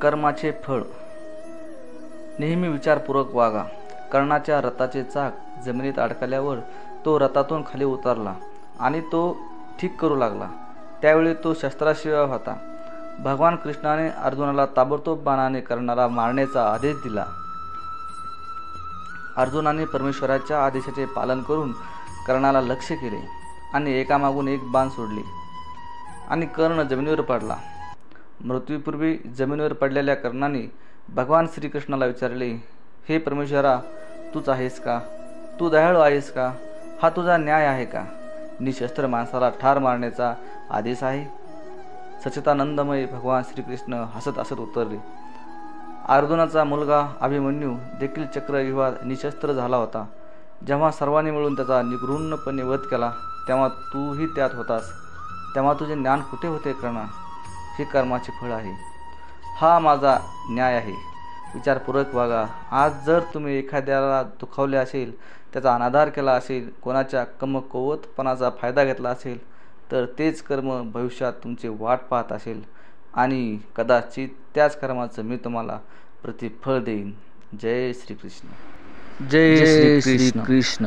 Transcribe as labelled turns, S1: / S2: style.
S1: कर्माचे फळ. नेहमी विचारपूर्वक वागा. कर्णाच्या रथाचे चाक जमिनीत अडकल्यावर तो रथातून खाली उतरला आणि तो ठीक करू लागला. त्यावेळी तो शस्त्राशिवाय होता. भगवान कृष्णाने अर्जुनाला ताबडतोब बाणाने कर्णाला मारण्याचा आदेश दिला. अर्जुनाने परमेश्वराच्या आदेशाचे पालन करून कर्णाला लक्ष्य केले आणि एकामागून एक बाण सोडले आणि कर्ण जमिनीवर पडला. मृत्यूपूर्वी जमिनीवर पडलेल्या कर्णाने भगवान श्रीकृष्णाला विचारले, हे परमेश्वरा, तूच आहेस का? तू दयाळू आहेस का? हा तुझा न्याय आहे का? निशस्त्र माणसाला ठार मारण्याचा आदेश आहे? सच्चिदानंदमय भगवान श्रीकृष्ण हसत हसत उत्तरले, अर्जुनाचा मुलगा अभिमन्यू देखील चक्रव्यूहात निशस्त्र झाला होता. जेव्हा सर्वांनी मिळून त्याचा निगृह्णपणे वध केला तेव्हा तूही त्यात होतास. तेव्हा तुझे ज्ञान कुठे होते कर्णा? हे कर्माचे फळ आहे. हा माझा न्याय आहे. विचारपूर्वक वागा. आज जर तुम्ही एखाद्याला दुखावले असेल, त्याचा अनादर केला असेल, कोणाच्या कमकुवतपणाचा फायदा घेतला असेल, तर तेच कर्म भविष्यात तुमचे वाट पाहत असेल आणि कदाचित त्याच कर्माचं मी तुम्हाला प्रतिफळ देईन. जय श्रीकृष्ण.
S2: जय श्री कृष्ण.